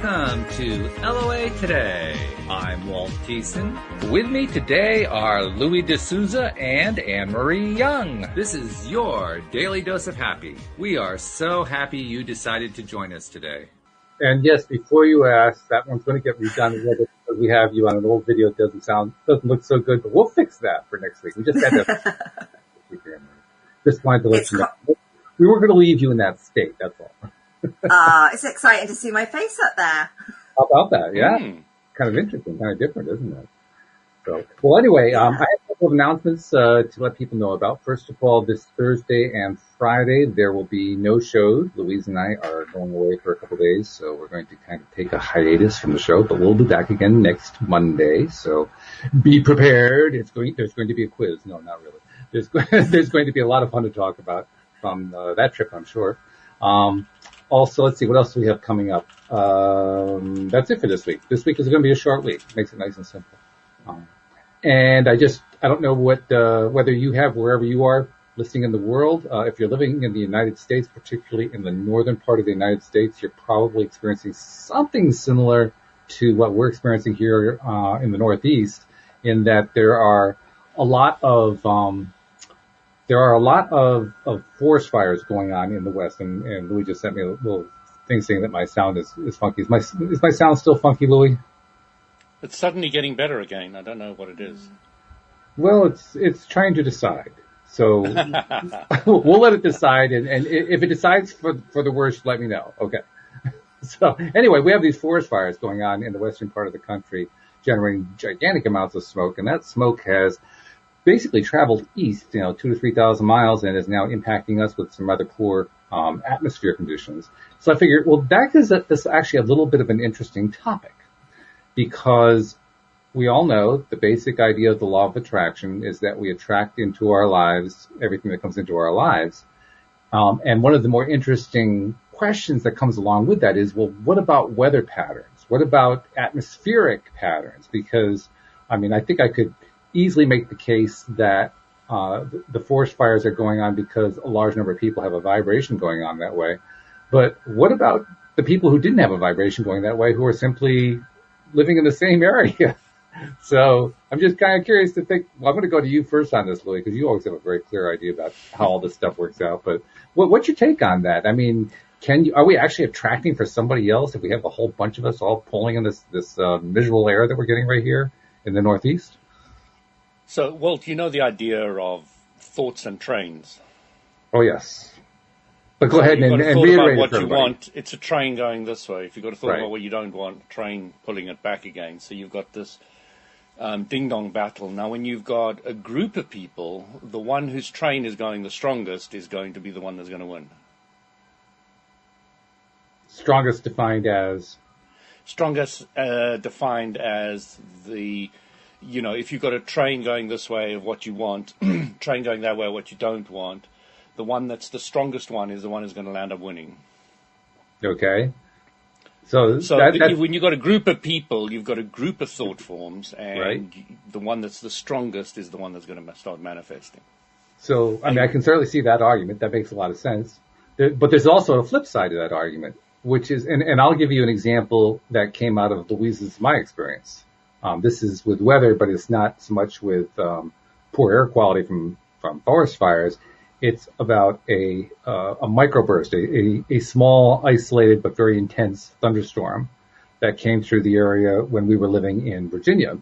Welcome to LOA Today. I'm Walt Thiessen. With me today are Louis D'Souza and Anne-Marie Young. This is your Daily Dose of Happy. We are so happy you decided to join us today. And yes, before you ask, that one's going to get redone a little bit because we have you on an old video. It doesn't look so good, but we'll fix that for next week. We just had to, just wanted to let you know. We weren't going to leave you in that state, that's all. It's exciting to see my face up there. How about that? Yeah. Kind of interesting, kind of different, isn't it? So, well, anyway, I have a couple of announcements to let people know about. First of all, this Thursday and Friday, there will be no shows. Louise and I are going away for a couple of days, so we're going to kind of take a hiatus from the show, but we'll be back again next Monday. So be prepared. There's going to be a quiz. No, not really. There's going to be a lot of fun to talk about from that trip, I'm sure. Also, let's see, what else do we have coming up? That's it for this week. This week is going to be a short week. Makes it nice and simple. And I don't know whether you have wherever you are listening in the world. If you're living in the United States, particularly in the northern part of the United States, you're probably experiencing something similar to what we're experiencing here, in the Northeast, in that there are a lot of forest fires going on in the West, and Louis just sent me a little thing saying that my sound is funky. Is my sound still funky, Louis? It's suddenly getting better again. I don't know what it is. Well, it's trying to decide. So we'll let it decide, and if it decides for the worst, let me know. Okay. So anyway, we have these forest fires going on in the western part of the country, generating gigantic amounts of smoke, and that smoke has basically traveled east, 2,000 to 3,000 miles, and is now impacting us with some rather poor atmosphere conditions. So I figured, well, that is actually a little bit of an interesting topic, because we all know the basic idea of the law of attraction is that we attract into our lives everything that comes into our lives. And one of the more interesting questions that comes along with that is, well, what about weather patterns? What about atmospheric patterns? Because, I think I could easily make the case that the forest fires are going on because a large number of people have a vibration going on that way. But what about the people who didn't have a vibration going that way, who are simply living in the same area? So I'm just kind of curious to think, well, I'm going to go to you first on this, Louis, because you always have a very clear idea about how all this stuff works out. But what's your take on that? Are we actually attracting for somebody else if we have a whole bunch of us all pulling in this miserable air that we're getting right here in the Northeast? So, Walt, you know the idea of thoughts and trains. Oh, yes. But go ahead and reiterate what you want. It's a train going this way. If you've got a thought about what you don't want, a train pulling it back again. So you've got this ding-dong battle. Now, when you've got a group of people, the one whose train is going the strongest is going to be the one that's going to win. Strongest defined as? Strongest defined as the... if you've got a train going this way of what you want, train going that way of what you don't want, the one that's the strongest one is the one who's going to land up winning. Okay. So when you've got a group of people, you've got a group of thought forms, and the one that's the strongest is the one that's going to start manifesting. So, I can certainly see that argument. That makes a lot of sense. But there's also a flip side to that argument, which is, and I'll give you an example that came out of my experience. This is with weather, but it's not so much with poor air quality from forest fires. It's about a microburst, a small, isolated, but very intense thunderstorm that came through the area when we were living in Virginia.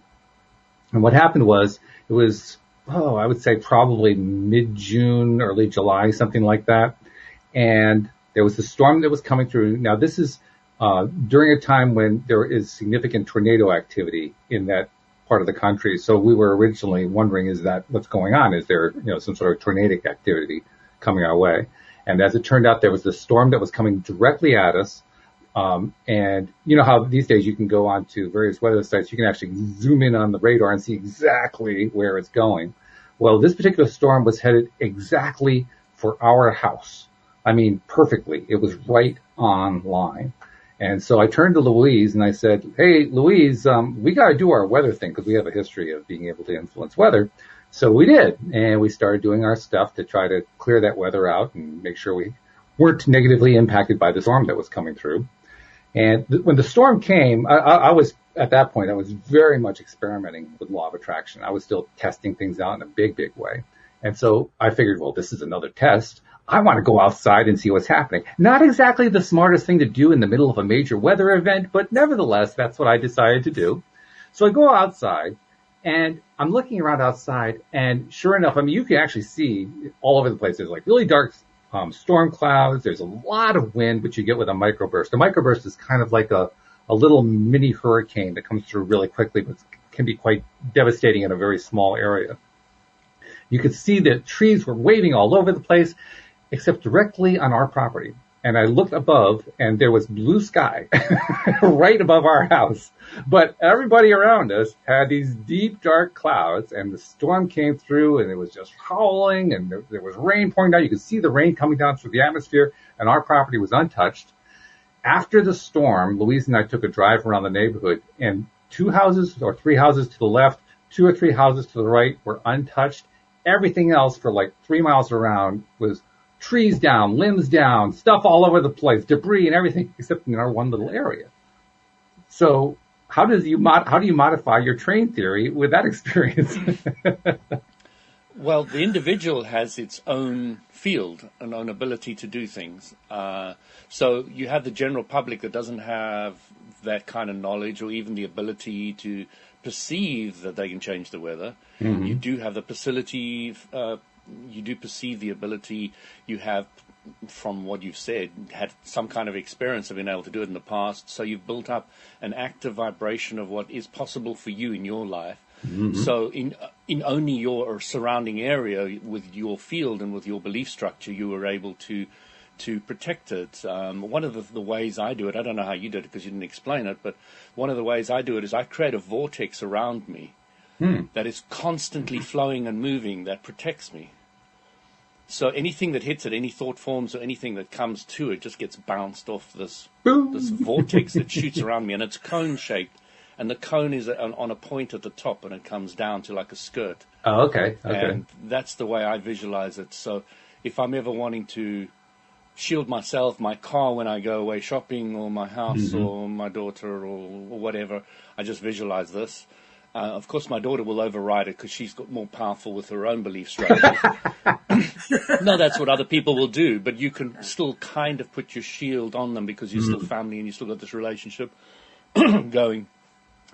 And what happened was, it was, I would say probably mid-June, early July, something like that. And there was a storm that was coming through. Now, this is during a time when there is significant tornado activity in that part of the country. So we were originally wondering, is that what's going on? Is there, some sort of tornadic activity coming our way? And as it turned out, there was this storm that was coming directly at us. And you know how these days you can go on to various weather sites, you can actually zoom in on the radar and see exactly where it's going. Well, this particular storm was headed exactly for our house. Perfectly. It was right on line. And so I turned to Louise and I said, hey, Louise, we got to do our weather thing because we have a history of being able to influence weather. So we did. And we started doing our stuff to try to clear that weather out and make sure we weren't negatively impacted by the storm that was coming through. And when the storm came, I was, at that point, I was very much experimenting with law of attraction. I was still testing things out in a big, big way. And so I figured, well, this is another test. I want to go outside and see what's happening. Not exactly the smartest thing to do in the middle of a major weather event, but nevertheless, that's what I decided to do. So I go outside, and I'm looking around outside, and sure enough, I mean, you can actually see all over the place. There's like really dark storm clouds. There's a lot of wind, which you get with a microburst. A microburst is kind of like a little mini hurricane that comes through really quickly, but can be quite devastating in a very small area. You could see that trees were waving all over the place, except directly on our property. And I looked above, and there was blue sky right above our house. But everybody around us had these deep, dark clouds, and the storm came through, and it was just howling, and there was rain pouring down. You could see the rain coming down through the atmosphere, and our property was untouched. After the storm, Louise and I took a drive around the neighborhood, and 2 houses or 3 houses to the left, 2 or 3 houses to the right were untouched. Everything else for like 3 miles around was trees down, limbs down, stuff all over the place, debris and everything except in our one little area. So how do you modify your train theory with that experience? Well, the individual has its own field and own ability to do things. So you have the general public that doesn't have that kind of knowledge or even the ability to perceive that they can change the weather. Mm-hmm. You do have the facility, you do perceive the ability. You have, from what you've said, had some kind of experience of being able to do it in the past. So you've built up an active vibration of what is possible for you in your life. Mm-hmm. So in only your surrounding area, with your field and with your belief structure, you were able to protect it. One of the ways I do it, I don't know how you did it because you didn't explain it, but one of the ways I do it is I create a vortex around me that is constantly flowing and moving that protects me. So anything that hits it, any thought forms or anything that comes to it, just gets bounced off this vortex that shoots around me, and it's cone-shaped. And the cone is on a point at the top, and it comes down to like a skirt. Oh, okay. And that's the way I visualize it. So if I'm ever wanting to shield myself, my car when I go away shopping, or my house, or my daughter, or whatever, I just visualize this. Of course, my daughter will override it because she's got more powerful with her own belief structure. No, that's what other people will do, but you can still kind of put your shield on them because you're still family and you still got this relationship going.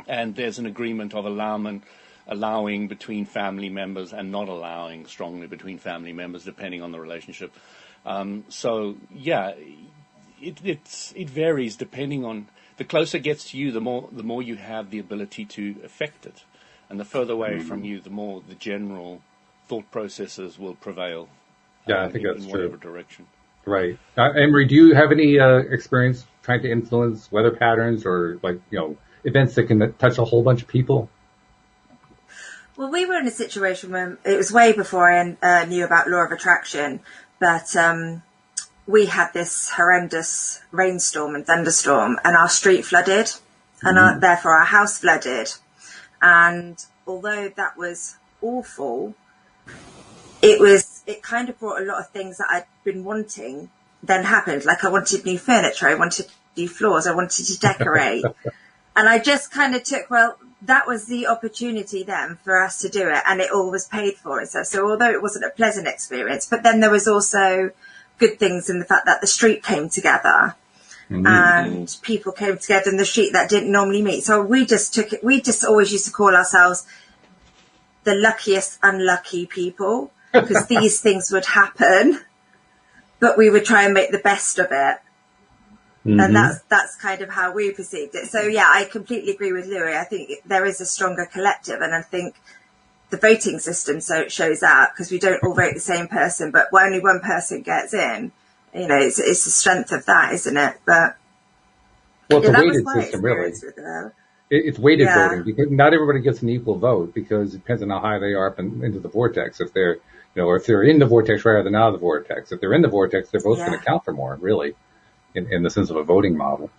And there's an agreement of allowing between family members and not allowing strongly between family members, depending on the relationship. So yeah, it varies depending on. The closer it gets to you, the more you have the ability to affect it, and the further away from you, the more the general thought processes will prevail. Yeah, I think that's in true. Whatever direction. Right. Emery, do you have any experience trying to influence weather patterns or events that can touch a whole bunch of people? Well, we were in a situation where it was way before I knew about law of attraction, but we had this horrendous rainstorm and thunderstorm, and our street flooded, and therefore our house flooded. And although that was awful, it kind of brought a lot of things that I'd been wanting then happened. Like I wanted new furniture, I wanted new floors, I wanted to decorate. And I just kind of took, that was the opportunity then for us to do it, and it all was paid for. So although it wasn't a pleasant experience, but then there was also good things in the fact that the street came together and people came together in the street that didn't normally meet. So we just took it. We just always used to call ourselves the luckiest unlucky people because these things would happen, but we would try and make the best of it. And that's kind of how we perceived it. So yeah, I completely agree with Louis. I think there is a stronger collective, and I think the voting system shows that because we don't all vote the same person, but only one person gets in. It's the strength of that, isn't it? But it's a weighted system, really. It's weighted voting because not everybody gets an equal vote because it depends on how high they are up into the vortex. If they're, or if they're in the vortex rather than out of the vortex. If they're in the vortex, their vote's going to count for more, really, in the sense of a voting model.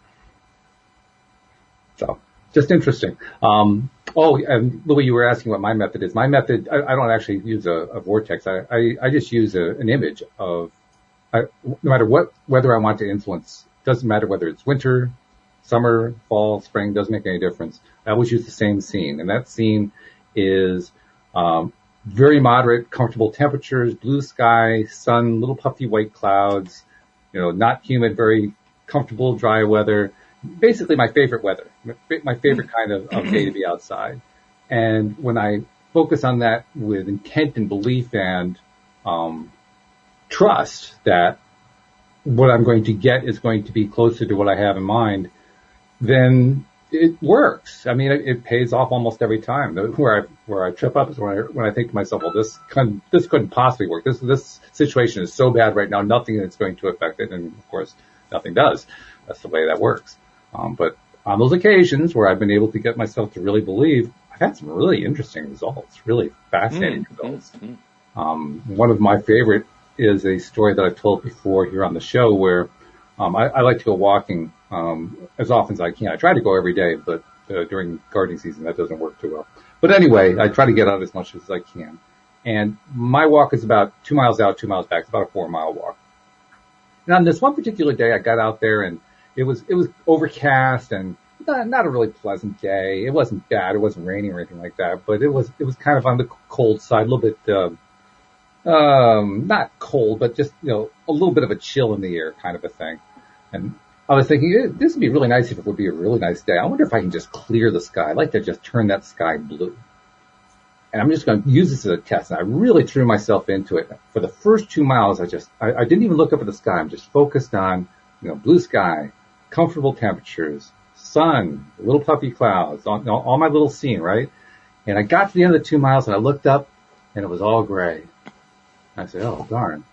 So, just interesting. And Louis, you were asking what my method is. My method, I don't actually use a vortex. I just use an image of, no matter what weather I want to influence, doesn't matter whether it's winter, Summer, fall, spring, doesn't make any difference. I always use the same scene, and that scene is very moderate, comfortable temperatures, blue sky, sun, little puffy white clouds, not humid, very comfortable, dry weather. Basically my favorite weather, my favorite kind of day to be outside. And when I focus on that with intent and belief and trust that what I'm going to get is going to be closer to what I have in mind, then it works. I mean, it pays off almost every time. Where I trip up is when I think to myself, well, this couldn't possibly work. This situation is so bad right now, nothing is going to affect it, and of course, nothing does. That's the way that works. But on those occasions where I've been able to get myself to really believe, I've had some really interesting results, really fascinating results. One of my favorite is a story that I've told before here on the show where I like to go walking as often as I can. I try to go every day, but during gardening season that doesn't work too well. But anyway, I try to get out as much as I can. And my walk is about 2 miles out, 2 miles back. It's about a 4-mile walk. And on this one particular day, I got out there and it was overcast and not a really pleasant day. It wasn't bad. It wasn't raining or anything like that, but it was kind of on the cold side, a little bit, not cold, but just, a little bit of a chill in the air kind of a thing. And I was thinking, this would be really nice if it would be a really nice day. I wonder if I can just clear the sky. I'd like to just turn that sky blue. And I'm just going to use this as a test. And I really threw myself into it. For the first 2 miles, I didn't even look up at the sky. I'm just focused on, blue sky, comfortable temperatures, sun, little puffy clouds, all my little scene, right? And I got to the end of the 2 miles and I looked up and it was all gray. I said, oh, darn.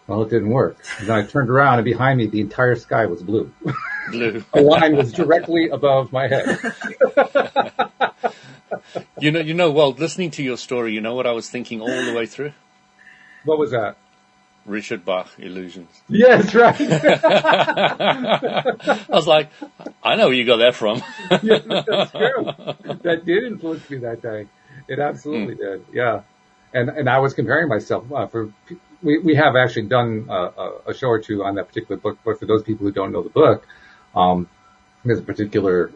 Well, it didn't work. And then I turned around and behind me, the entire sky was blue. Blue. A line was directly above my head. Well, listening to your story, you know what I was thinking all the way through? What was that? Richard Bach, Illusions. Yes, right. I was like, I know where you got that from. Yeah, that's true. That did influence me that day. It absolutely did. Yeah. And I was comparing myself we have actually done a show or two on that particular book, but for those people who don't know the book, there's a particular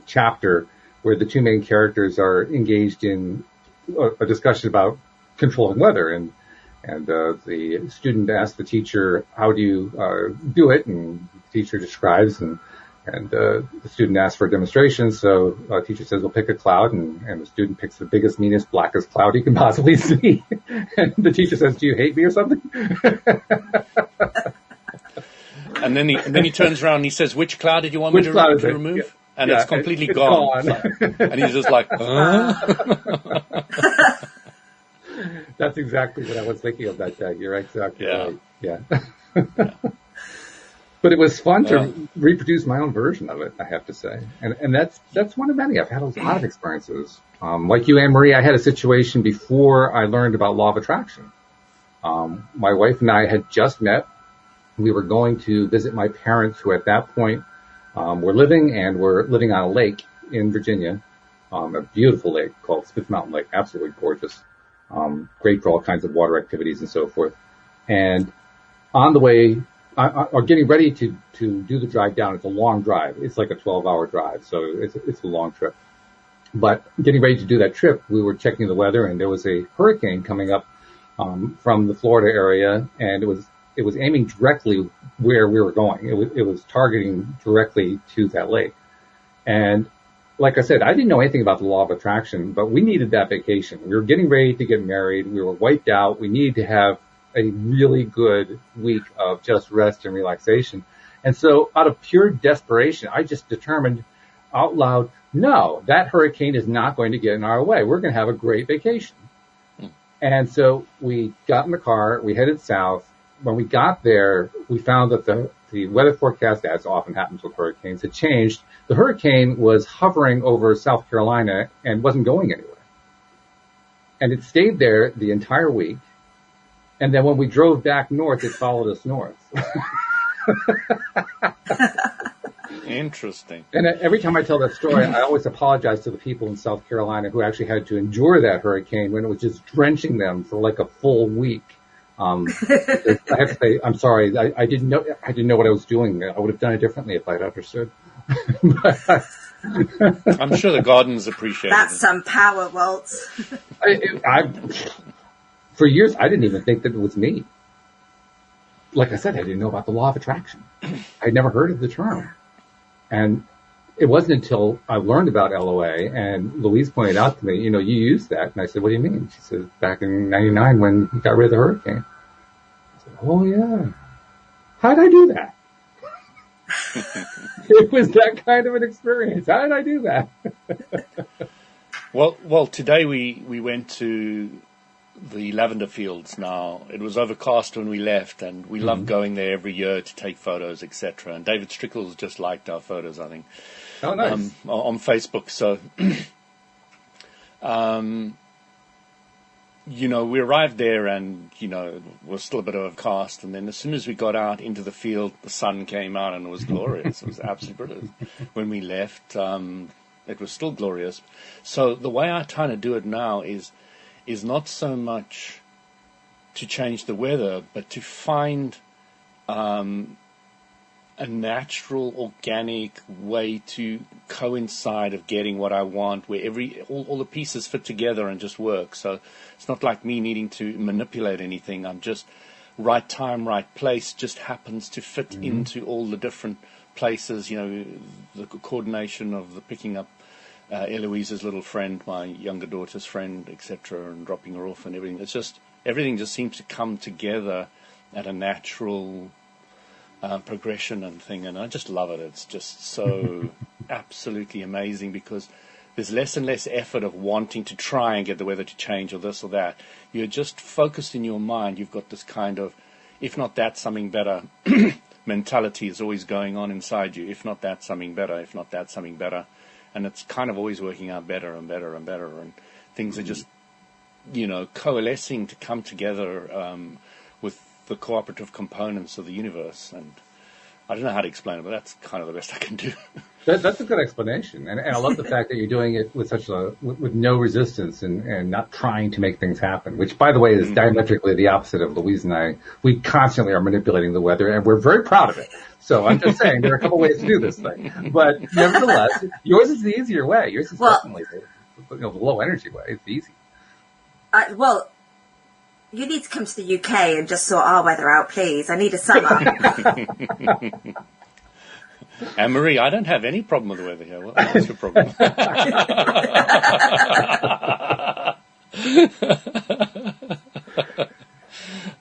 chapter where the two main characters are engaged in a discussion about controlling weather, and the student asks the teacher, how do you do it? And the teacher describes, and the student asks for a demonstration. So the teacher says, well, pick a cloud, and the student picks the biggest, meanest, blackest cloud he can possibly see. And the teacher says, do you hate me or something? And then he turns around and he says, which cloud did you want me to remove? Yeah. And it's completely gone. And he's just like, That's exactly what I was thinking of that day. You're exactly right. Yeah. But it was fun to reproduce my own version of it, I have to say. And that's one of many. I've had a lot of experiences. Like you, Anne-Marie, I had a situation before I learned about law of attraction. My wife and I had just met. We were going to visit my parents, who at that point were living on a lake in Virginia, a beautiful lake called Smith Mountain Lake, absolutely gorgeous, great for all kinds of water activities and so forth. And on the way, or getting ready to do the drive down, it's a long drive. It's like a 12-hour drive, so it's a long trip. But getting ready to do that trip, we were checking the weather, and there was a hurricane coming up from the Florida area, and it was aiming directly where we were going. It was targeting directly to that lake. And like I said, I didn't know anything about the law of attraction, but we needed that vacation. We were getting ready to get married. We were wiped out. We needed to have a really good week of just rest and relaxation. And so out of pure desperation, I just determined out loud, no, that hurricane is not going to get in our way. We're going to have a great vacation. And so we got in the car, we headed south. When we got there, we found that the weather forecast, as often happens with hurricanes, had changed. The hurricane was hovering over South Carolina and wasn't going anywhere. And it stayed there the entire week. And then when we drove back north, it followed us north. Interesting. And every time I tell that story, I always apologize to the people in South Carolina who actually had to endure that hurricane when it was just drenching them for like a full week. I have to say, I'm sorry. I didn't know what I was doing. I would have done it differently if I'd understood. I'm sure the Gardens appreciate it. That's some power, Walt. For years, I didn't even think that it was me. Like I said, I didn't know about the law of attraction. I'd never heard of the term. And it wasn't until I learned about LOA and Louise pointed out to me, you use that. And I said, what do you mean? She said, back in 99 when you got rid of the hurricane. I said, oh, yeah. How'd I do that? It was that kind of an experience. How did I do that? Well, today we went to the lavender fields now. It was overcast when we left, and we love going there every year to take photos, etc. And David Strickles just liked our photos, I think. Oh, nice. On Facebook. So, we arrived there and, it was still a bit overcast. And then as soon as we got out into the field, the sun came out and it was glorious. It was absolutely brilliant. When we left, it was still glorious. So the way I'm trying to do it now is not so much to change the weather, but to find a natural, organic way to coincide of getting what I want, where all the pieces fit together and just work. So it's not like me needing to manipulate anything. I'm just right time, right place, just happens to fit into all the different places, the coordination of the picking up Eloise's little friend, my younger daughter's friend, etc., and dropping her off and everything. It's just, everything just seems to come together at a natural progression and thing, and I just love it. It's just so absolutely amazing because there's less and less effort of wanting to try and get the weather to change or this or that. You're just focused in your mind. You've got this kind of, if not that, something better mentality is always going on inside you. If not that, something better. If not that, something better. And it's kind of always working out better and better and better. And things are just, coalescing to come together with the cooperative components of the universe. And I don't know how to explain it, but that's kind of the best I can do. That's a good explanation. And I love the fact that you're doing it with with no resistance and not trying to make things happen, which, by the way, is diametrically the opposite of Louise and I. We constantly are manipulating the weather, and we're very proud of it. So I'm just saying there are a couple ways to do this thing. But nevertheless, yours is the easier way. Yours is definitely the low energy way. It's easy. You need to come to the UK and just sort our weather out, please. I need a summer. Anne-Marie, I don't have any problem with the weather here. What's your problem?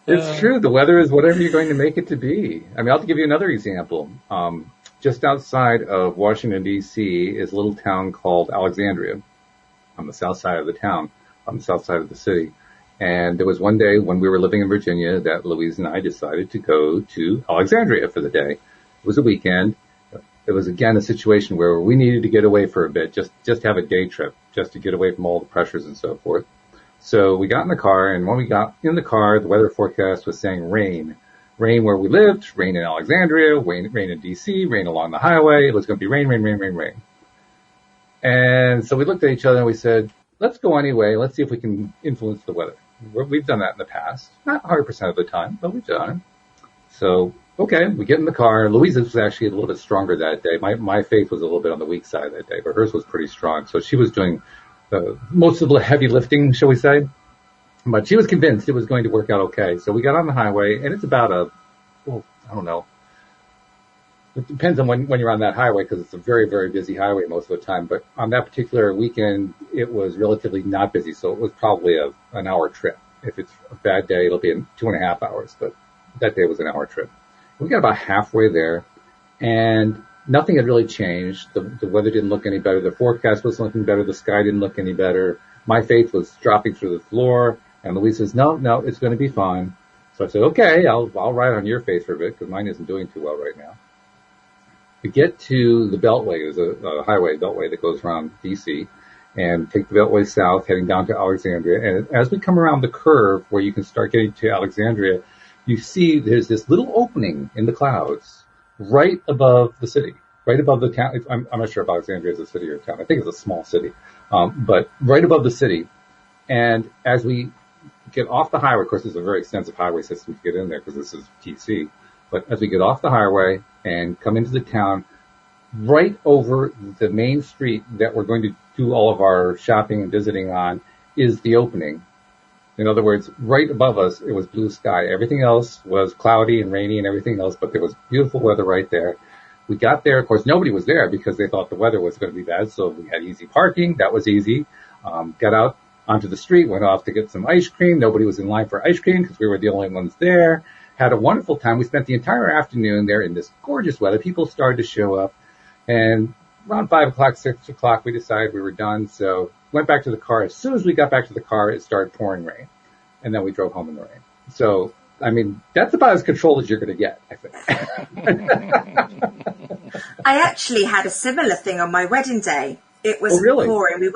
It's true. The weather is whatever you're going to make it to be. I mean, I'll give you another example. Just outside of Washington, D.C. is a little town called Alexandria on the south side of the town, on the south side of the city. And there was one day when we were living in Virginia that Louise and I decided to go to Alexandria for the day. It was a weekend. It was, again, a situation where we needed to get away for a bit, just have a day trip, just to get away from all the pressures and so forth. So we got in the car, and when we got in the car, the weather forecast was saying rain. Rain where we lived, rain in Alexandria, rain in D.C., rain along the highway. It was going to be rain, rain, rain, rain, rain. And so we looked at each other and we said, let's go anyway. Let's see if we can influence the weather. We've done that in the past. Not 100% of the time, but we've done it. So, okay, we get in the car. Louisa's was actually a little bit stronger that day. My faith was a little bit on the weak side that day, but hers was pretty strong. So she was doing most of the heavy lifting, shall we say. But she was convinced it was going to work out okay. So we got on the highway, and it's about I don't know. It depends on when you're on that highway, because it's a very, very busy highway most of the time. But on that particular weekend, it was relatively not busy, so it was probably an hour trip. If it's a bad day, it'll be 2.5 hours, but that day was an hour trip. We got about halfway there, and nothing had really changed. The weather didn't look any better. The forecast wasn't looking better. The sky didn't look any better. My faith was dropping through the floor, and Louise says, no, it's going to be fine. So I said, okay, I'll ride on your faith for a bit, because mine isn't doing too well right now. We get to the Beltway. There's a highway beltway that goes around D.C. and take the Beltway south, heading down to Alexandria. And as we come around the curve where you can start getting to Alexandria, you see there's this little opening in the clouds right above the city, right above the town. I'm not sure if Alexandria is a city or a town. I think it's a small city, but right above the city. And as we get off the highway, of course, there's a very extensive highway system to get in there because this is D.C. But as we get off the highway and come into the town, right over the main street that we're going to do all of our shopping and visiting on is the opening. In other words, right above us, it was blue sky. Everything else was cloudy and rainy and everything else, but there was beautiful weather right there. We got there. Of course, nobody was there because they thought the weather was going to be bad, so we had easy parking. That was easy. Got out onto the street, went off to get some ice cream. Nobody was in line for ice cream because we were the only ones there. Had a wonderful time. We spent the entire afternoon there in this gorgeous weather. People started to show up, and around 5 o'clock, 6 o'clock, we decided we were done, so went back to the car. As soon as we got back to the car, it started pouring rain, and then we drove home in the rain. So, I mean, that's about as controlled as you're going to get, I think. I actually had a similar thing on my wedding day. It was really? pouring. We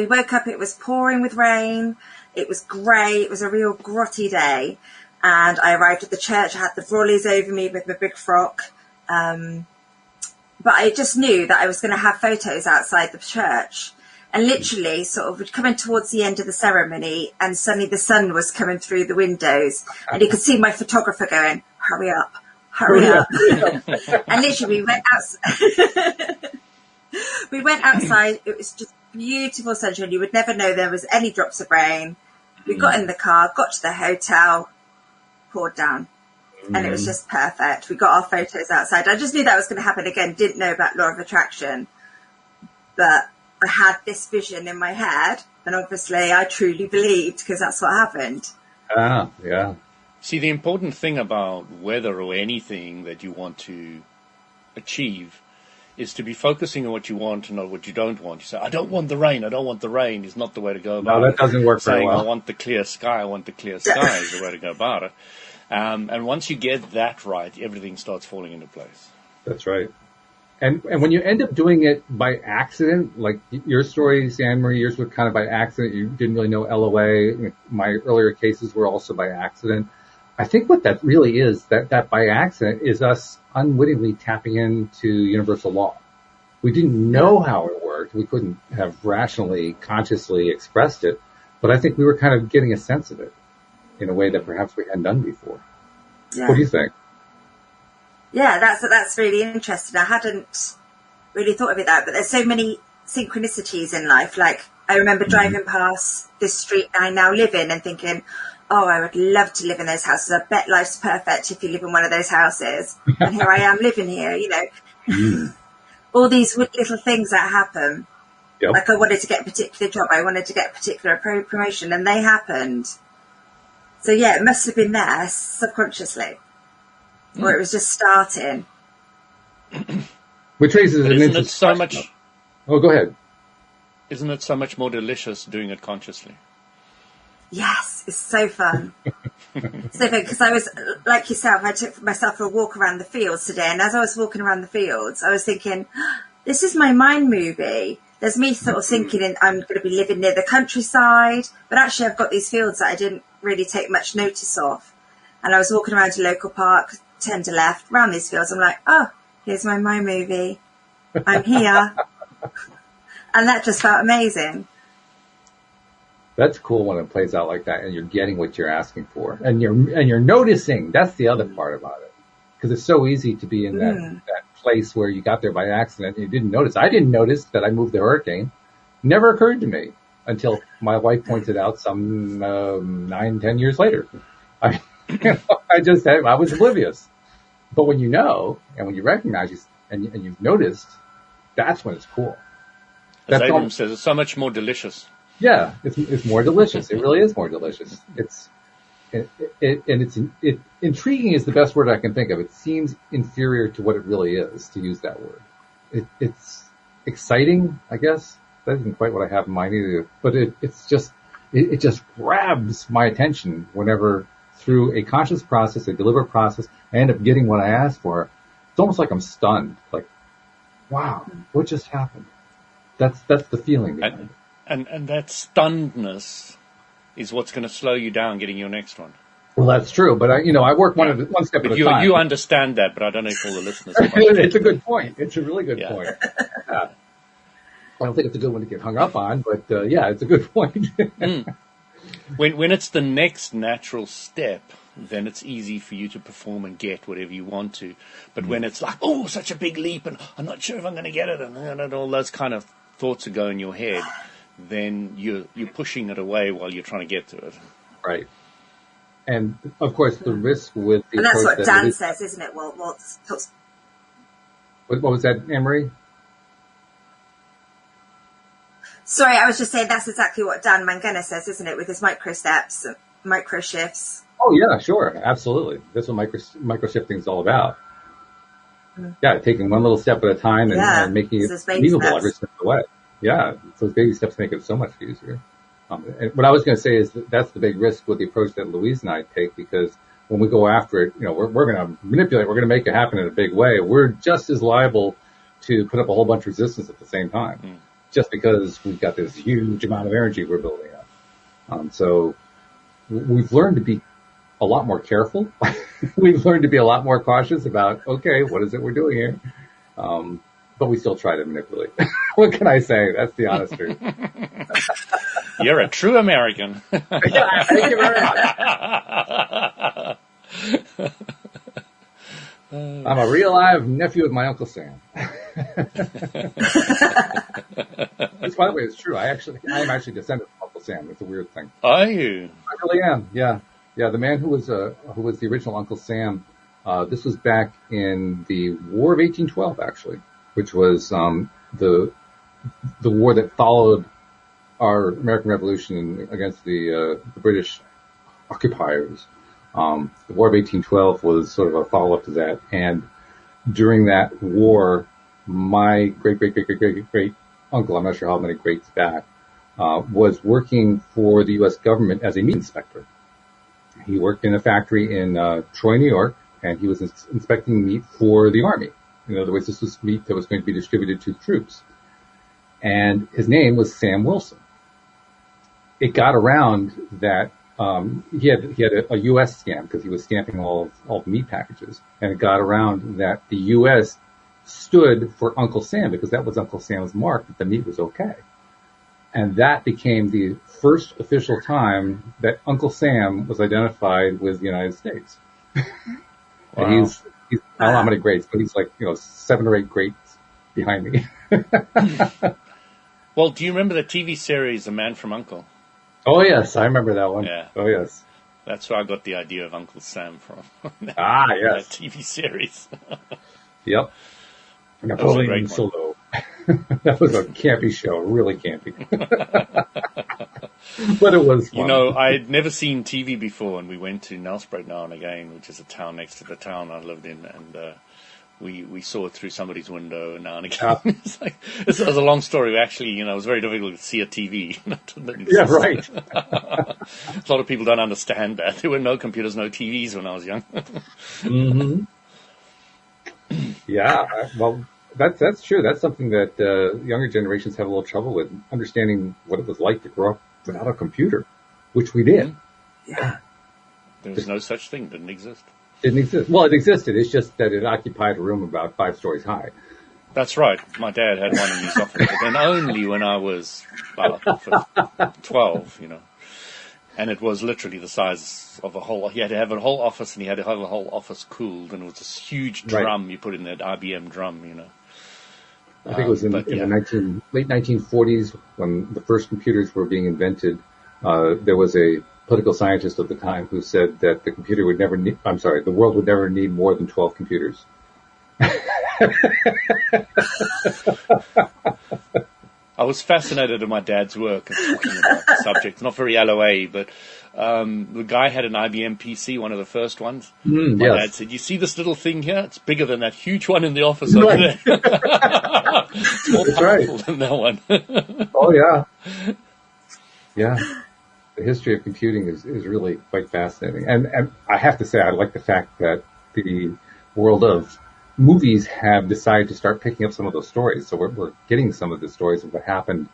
woke up, it was pouring with rain. It was grey. It was a real grotty day. And I arrived at the church. I had the brollies over me with my big frock. But I just knew that I was going to have photos outside the church. And literally sort of coming towards the end of the ceremony, and suddenly the sun was coming through the windows, and you could see my photographer going, hurry up. And literally we went outside. It was just beautiful sunshine. You would never know there was any drops of rain. We got in the car, got to the hotel, poured down. And it was just perfect. We got our photos outside. I just knew that was going to happen again. Didn't know about law of attraction. But I had this vision in my head. And obviously I truly believed, because that's what happened. Ah, yeah. See, the important thing about weather or anything that you want to achieve is to be focusing on what you want and not what you don't want. You say, I don't want the rain is not the way to go about it. No, that doesn't work very well. well. I want the clear sky is the way to go about it. And once you get that right, everything starts falling into place. That's right. And when you end up doing it by accident, like your stories, Anne-Marie, yours were kind of by accident. You didn't really know LOA. My earlier cases were also by accident. I think what that really is, that by accident, is us unwittingly tapping into universal law. We didn't know how it worked. We couldn't have rationally, consciously expressed it. But I think we were kind of getting a sense of it in a way that perhaps we hadn't done before. Yeah. What do you think? Yeah, that's really interesting. I hadn't really thought of it that, but there's so many synchronicities in life. Like, I remember driving past this street I now live in and thinking, oh, I would love to live in those houses. I bet life's perfect if you live in one of those houses. And here I am living here, you know. All these little things that happen. Yep. Like, I wanted to get a particular job. I wanted to get a particular promotion, and they happened. So, yeah, it must have been there subconsciously. Or it was just starting. Which raises an interesting question. Oh, go ahead. Isn't it so much more delicious doing it consciously? Yes, it's so fun. So fun, because I was, like yourself, I took myself for a walk around the fields today, and as I was walking around the fields, I was thinking, this is my mind movie. There's me sort of thinking I'm going to be living near the countryside, but actually I've got these fields that I didn't really take much notice of. And I was walking around a local park, turned to left, around these fields. I'm like, oh, here's my mind movie. I'm here. And that just felt amazing. That's cool when it plays out like that and you're getting what you're asking for. And you're noticing. That's the other part about it. Because it's so easy to be in that place where you got there by accident and you didn't notice. I didn't notice that I moved the hurricane. Never occurred to me until my wife pointed out some 9-10 years later. I was oblivious. But when you know, and when you recognize and you've noticed, that's when it's cool. As Abrams says, it's so much more delicious. Yeah, it's more delicious. It really is more delicious. Intriguing is the best word I can think of. It seems inferior to what it really is, to use that word. It's exciting, I guess. That isn't quite what I have in mind either. But it just grabs my attention whenever, through a conscious process, a deliberate process, I end up getting what I asked for. It's almost like I'm stunned. Like, wow, what just happened? That's the feeling behind it. And that stunnedness is what's going to slow you down getting your next one. Well, that's true, but I work one step at a time. You understand that, but I don't know if all the listeners. It's a good point. It's a really good point. Yeah. I don't think it's a good one to get hung up on, but yeah, it's a good point. When it's the next natural step then it's easy for you to perform and get whatever you want to. But when it's like, oh, such a big leap, and I'm not sure if I'm going to get it, and all those kind of thoughts are going in your head, then you're pushing it away while you're trying to get to it. Right. And of course, the risk with the and that's what Dan says, isn't it? Well, what was that, Anne-Marie? Sorry, I was just saying that's exactly what Dan Mangena says, isn't it? With his micro steps, micro shifts. Oh yeah, sure, absolutely. That's what micro shifting is all about. Yeah, taking one little step at a time and making it believable every step of the way. Yeah, those baby steps make it so much easier. And what I was going to say is that's the big risk with the approach that Louise and I take, because when we go after it, we're going to manipulate, we're going to make it happen in a big way. We're just as liable to put up a whole bunch of resistance at the same time, just because we've got this huge amount of energy we're building up. So we've learned to be a lot more careful. We've learned to be a lot more cautious about, okay, what is it we're doing here? But we still try to manipulate. What can I say? That's the honest truth. You're a true American. Yeah, thank you very much. I'm a real live nephew of my Uncle Sam. Which, by the way, is true. I am actually descended from Uncle Sam. It's a weird thing. Are you? I really am. Yeah. Yeah, the man who was the original Uncle Sam, this was back in the War of 1812, actually, which was the war that followed our American Revolution against the British occupiers. The War of 1812 was sort of a follow-up to that, and during that war, my great uncle, I'm not sure how many greats back, was working for the U.S. government as a meat inspector. He worked in a factory in Troy, New York, and he was inspecting meat for the Army. In other words, this was meat that was going to be distributed to the troops. And his name was Sam Wilson. It got around that he had a U.S. stamp because he was stamping all the meat packages, and it got around that the U.S. stood for Uncle Sam because that was Uncle Sam's mark that the meat was okay. And that became the first official time that Uncle Sam was identified with the United States. Wow. And he's I don't know how many greats, but he's like, 7 or 8 greats behind me. Well, do you remember the TV series, The Man from U.N.C.L.E.? Oh, yes, I remember that one. Yeah. Oh, yes. That's where I got the idea of Uncle Sam from. Yes. That TV series. Yep. Napoleon Solo. That was a campy show, really campy. But it was fun. I had never seen TV before, and we went to Nelspruit now and again, which is a town next to the town I lived in, and we saw it through somebody's window now and again. This was a long story. Actually, it was very difficult to see a TV. Yeah, right. A lot of people don't understand that. There were no computers, no TVs when I was young. Mm-hmm. Yeah, well, that's true. That's something that younger generations have a little trouble with, understanding what it was like to grow up without a computer, which we did. Yeah. There was no such thing. Didn't exist. Didn't exist. Well, it existed. It's just that it occupied a room about 5 stories high. That's right. My dad had one in his office, but then only when I was about 12, And it was literally the size of a whole. He had to have a whole office, and he had to have a whole office cooled, and it was this huge drum you put in that IBM drum, I think it was in the late 1940s when the first computers were being invented. There was a political scientist at the time who said that the world would never need more than 12 computers. I was fascinated in my dad's work and talking about the subject. Not very LOA, but the guy had an IBM PC, one of the first ones. My dad said, "You see this little thing here? It's bigger than that huge one in the office over there." It's more powerful than that one. Oh, yeah. Yeah. The history of computing is really quite fascinating. And I have to say, I like the fact that the world of movies have decided to start picking up some of those stories. So we're getting some of the stories of what happened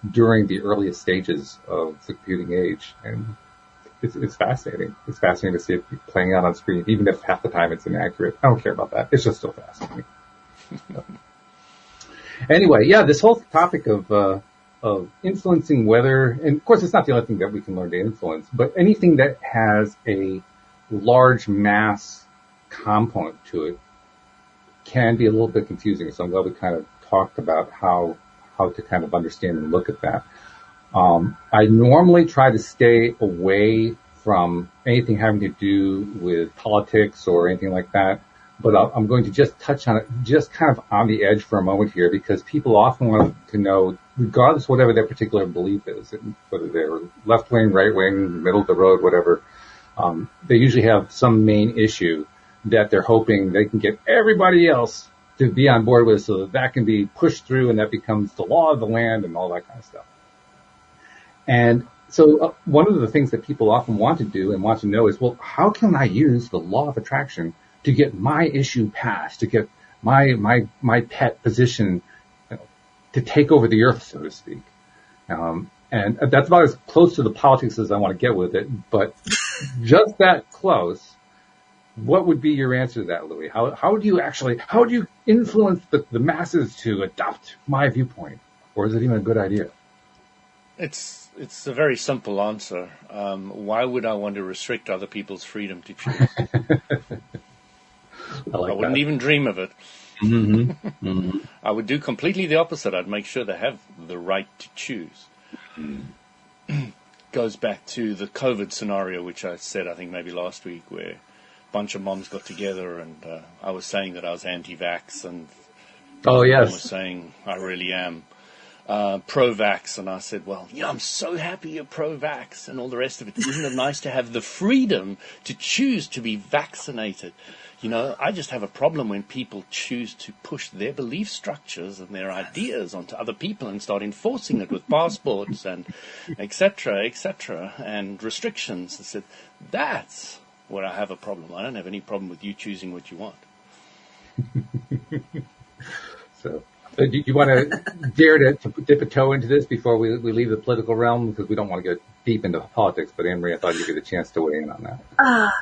during the earliest stages of the computing age. And it's fascinating. It's fascinating to see it playing out on screen, even if half the time it's inaccurate. I don't care about that. It's just still fascinating. Anyway, this whole topic of influencing weather, and of course it's not the only thing that we can learn to influence, but anything that has a large mass component to it can be a little bit confusing. So I'm glad we kind of talked about how to kind of understand and look at that. I normally try to stay away from anything having to do with politics or anything like that, but I'm going to just touch on it just kind of on the edge for a moment here, because people often want to know, regardless of whatever their particular belief is, whether they're left wing, right wing, middle of the road, whatever, they usually have some main issue that they're hoping they can get everybody else to be on board with, so that can be pushed through and that becomes the law of the land and all that kind of stuff. And so one of the things that people often want to do and want to know is, well, how can I use the law of attraction to get my issue passed, to get my pet position, to take over the earth, so to speak. And that's about as close to the politics as I want to get with it, but just that close. What would be your answer to that, Louis? How do you influence the masses to adopt my viewpoint? Or is it even a good idea? It's a very simple answer. Why would I want to restrict other people's freedom to choose? I wouldn't even dream of it. Mm-hmm. Mm-hmm. I would do completely the opposite. I'd make sure they have the right to choose. Goes back to the COVID scenario, which I said, I think maybe last week, where a bunch of moms got together and I was saying that I was anti-vax, and oh yes, I was saying I really am pro-vax, and I said, well, I'm so happy you're pro-vax and all the rest of it. Isn't it nice to have the freedom to choose to be vaccinated? I just have a problem when people choose to push their belief structures and their ideas onto other people and start enforcing it with passports and et cetera, and restrictions. I said, that's where I have a problem. I don't have any problem with you choosing what you want. So, do you want to dare to dip a toe into this before we leave the political realm? Because we don't want to get deep into politics, but Anne-Marie, I thought you'd get a chance to weigh in on that.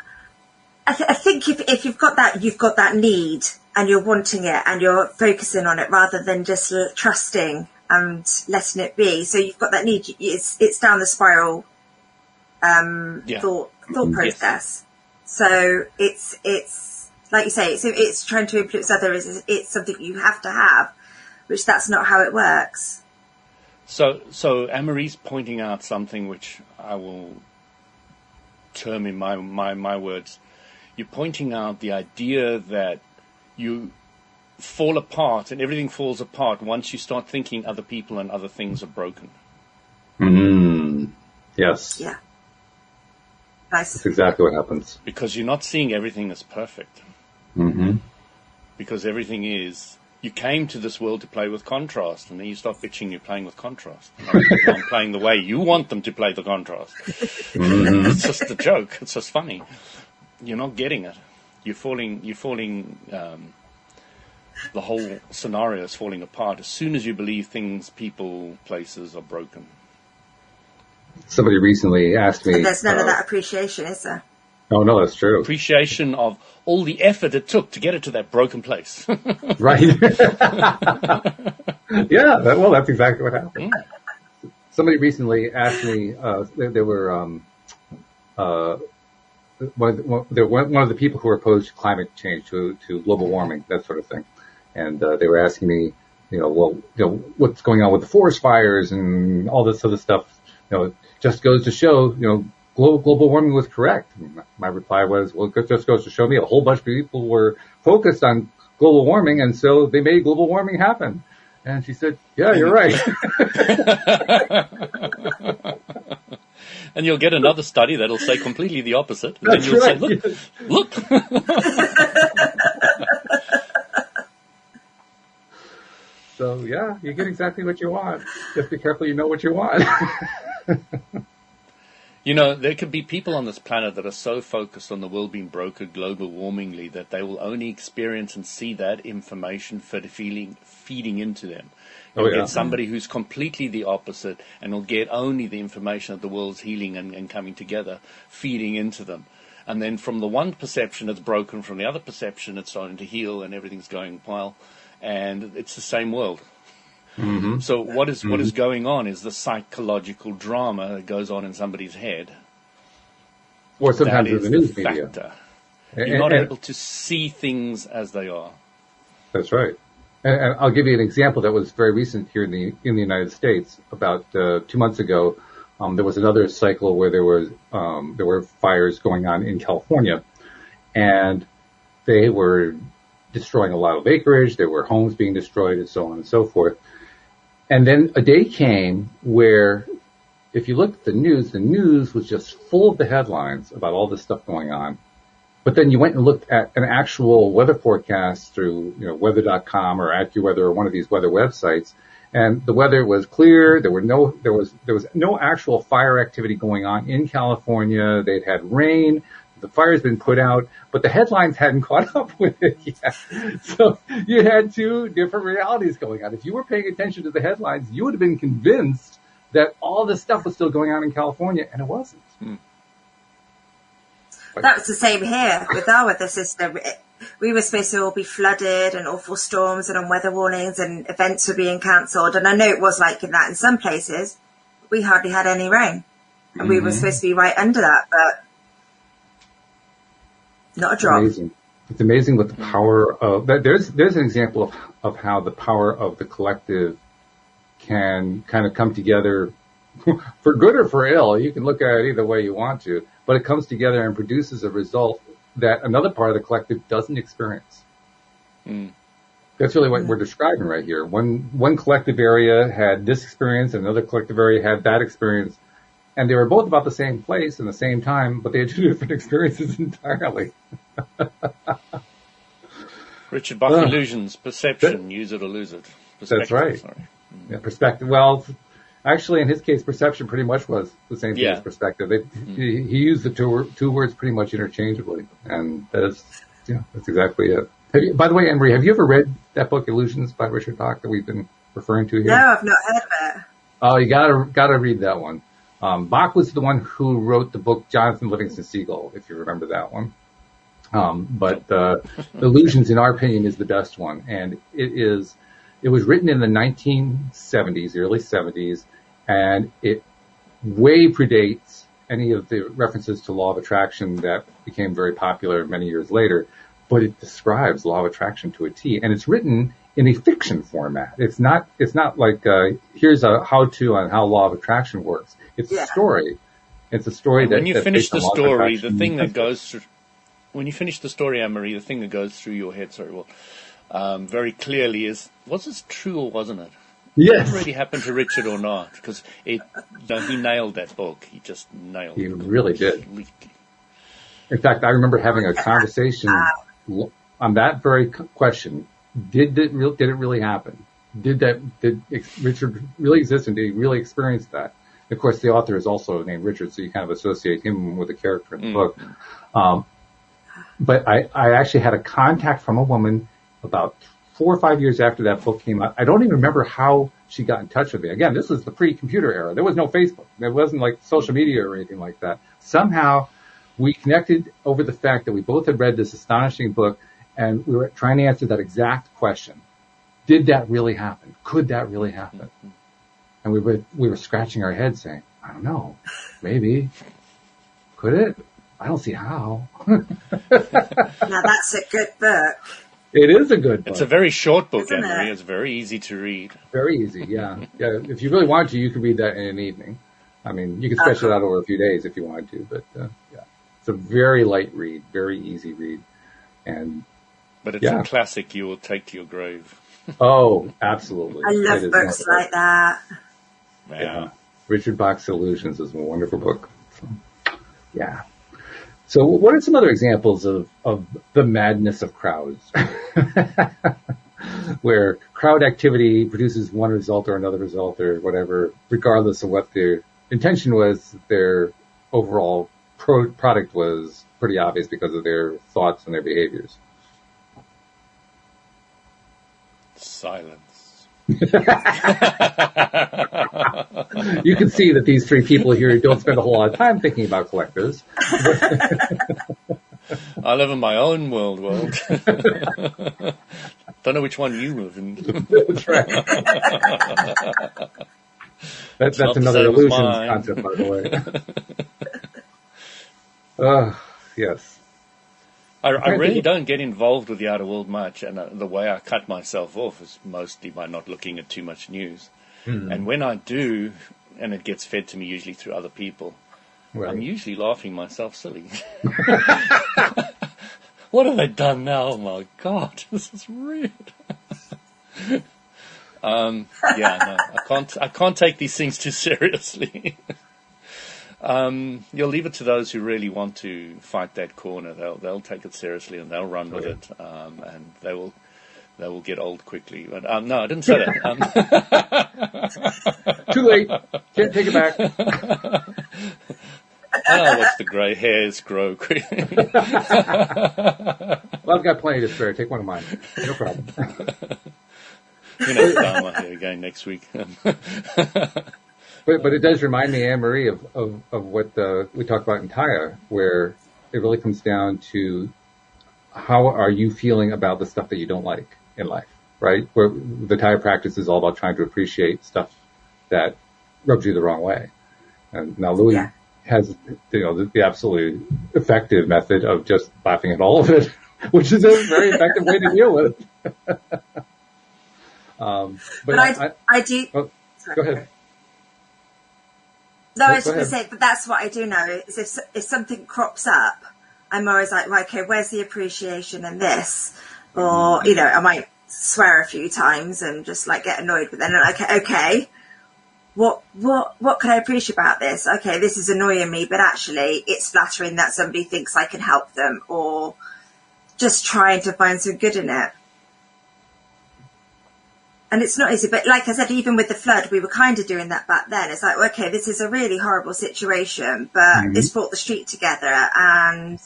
I think if you've got that need and you're wanting it and you're focusing on it rather than just trusting and letting it be. So you've got that need. It's down the spiral thought process. Yes. So it's like you say, it's trying to influence others. It's something you have to have, which that's not how it works. So Anne-Marie's pointing out something which I will term in my words. You're pointing out the idea that you fall apart and everything falls apart once you start thinking other people and other things are broken. Yes. Yeah. Nice. That's exactly what happens. Because you're not seeing everything as perfect. Mm-hmm. Because everything is, you came to this world to play with contrast, and then you start bitching you're playing with contrast. I'm playing the way you want them to play the contrast. Mm-hmm. It's just a joke. It's just funny. You're not getting it. You're falling. The whole scenario is falling apart as soon as you believe things, people, places are broken. Somebody recently asked me. And there's none of that appreciation, is there? Oh no, that's true. Appreciation of all the effort it took to get it to that broken place. Right. Yeah. Well, that's exactly what happened. Somebody recently asked me. They were. One of the people who are opposed to climate change, to global warming, that sort of thing, and they were asking me, what's going on with the forest fires and all this other stuff. Just goes to show, global warming was correct. And my reply was, well, it just goes to show me a whole bunch of people were focused on global warming, and so they made global warming happen. And she said, yeah, you're right. And you'll get another study that'll say completely the opposite. And That's then you'll right. say, look. So, yeah, you get exactly what you want. Just be careful you know what you want. There could be people on this planet that are so focused on the world being broken global warmingly that they will only experience and see that information feeding into them. You'll get somebody who's completely the opposite, and will get only the information that the world's healing and coming together, feeding into them. And then from the one perception it's broken, from the other perception it's starting to heal and everything's going well, and it's the same world. Mm-hmm. So what is going on is the psychological drama that goes on in somebody's head. Or sometimes in the news media. You're not able to see things as they are. That's right. And I'll give you an example that was very recent here in the United States. About 2 months ago, there was another cycle where there were fires going on in California, and they were destroying a lot of acreage. There were homes being destroyed, and so on and so forth. And then a day came where, if you look at the news was just full of the headlines about all this stuff going on. But then you went and looked at an actual weather forecast through, weather.com or AccuWeather or one of these weather websites, and the weather was clear. There was no actual fire activity going on in California. They'd had rain. The fire's been put out, but the headlines hadn't caught up with it yet. So you had two different realities going on. If you were paying attention to the headlines, you would have been convinced that all this stuff was still going on in California, and it wasn't. That was the same here with our weather system. We were supposed to all be flooded and awful storms and on weather warnings, and events were being cancelled. And I know it was like that in some places. We hardly had any rain, and we were supposed to be right under that, but not a drop. It's amazing what the power of that. There's an example of how the power of the collective can kind of come together for good or for ill. You can look at it either way you want to, but it comes together and produces a result that another part of the collective doesn't experience. That's really what we're describing right here. One collective area had this experience, and another collective area had that experience, and they were both about the same place in the same time, but they had two different experiences entirely. Richard Bach illusions, perception, use it or lose it. That's right. Yeah, perspective. Well, actually, in his case, perception pretty much was the same thing as perspective. He used the two words pretty much interchangeably, and that's exactly it. By the way, Anne-Marie, have you ever read that book, Illusions, by Richard Bach, that we've been referring to here? No, I've not heard of it. Oh, you gotta read that one. Bach was the one who wrote the book Jonathan Livingston Seagull, if you remember that one. But Illusions, in our opinion, is the best one, and it was written in the 1970s, the early 70s, and it way predates any of the references to law of attraction that became very popular many years later, but it describes law of attraction to a T, and it's written in a fiction format. It's not like, here's a how-to on how law of attraction works. It's a story. It's a story that... When you finish the story, the thing that goes through... When you finish the story, Anne-Marie, the thing that goes through your head, very clearly is, was this true or wasn't it? Yes. Did it really happen to Richard or not? Because he nailed that book. He just nailed it. He really did. In fact, I remember having a conversation on that very question. Did it really happen? Did Richard really exist, and did he really experience that? Of course, the author is also named Richard, so you kind of associate him with the character in the book. But I actually had a contact from a woman about 4 or 5 years after that book came out. I don't even remember how she got in touch with me. Again, this was the pre-computer era. There was no Facebook. There wasn't like social media or anything like that. Somehow we connected over the fact that we both had read this astonishing book, and we were trying to answer that exact question. Did that really happen? Could that really happen? And we were scratching our heads saying, I don't know. Maybe. Could it? I don't see how. Now that's a good book. It is a good book. It's a very short book, Anne-Marie. It's very easy to read. Very easy, yeah. If you really want to, you could read that in an evening. I mean, you could stretch it out over a few days if you wanted to, but it's a very light read, very easy read. But it's a classic you will take to your grave. Oh, absolutely. I love books like that. Yeah. Richard Bach's Illusions is a wonderful book. So what are some other examples of the madness of crowds? Where crowd activity produces one result or another result or whatever, regardless of what their intention was, their overall product was pretty obvious because of their thoughts and their behaviors. Silence. You can see that these three people here don't spend a whole lot of time thinking about collectors. I live in my own world. Don't know which one you live in. That's right. That's another illusions concept, by the way. Yes. I really don't get involved with the outer world much, and the way I cut myself off is mostly by not looking at too much news. And when I do, and it gets fed to me usually through other people, right, I'm usually laughing myself silly. What have they done now? Oh my God, this is weird. No, I can't take these things too seriously. You'll leave it to those who really want to fight that corner. They'll take it seriously and they'll run with it, and they will get old quickly. But no, I didn't say that. Too late. Can't take it back. Watch the grey hairs grow quickly. Well, I've got plenty to spare. Take one of mine. No problem. You're going to have Dharma here again next week. But it does remind me, Anne-Marie, of what we talked about in Taya, where it really comes down to how are you feeling about the stuff that you don't like in life, right? Where the Taya practice is all about trying to appreciate stuff that rubs you the wrong way. And now Louis has, the absolutely effective method of just laughing at all of it, which is a very effective way to deal with it. But I do. Oh, go ahead. No, I was just going to say, but that's what I do know, is if something crops up, I'm always like, right, okay, where's the appreciation in this? Or, I might swear a few times and just like get annoyed, but then I'm like, okay, what can I appreciate about this? Okay, this is annoying me, but actually it's flattering that somebody thinks I can help them, or just trying to find some good in it. And it's not easy, but like I said, even with the flood, we were kind of doing that back then. It's like, okay, this is a really horrible situation, but it's brought the street together, and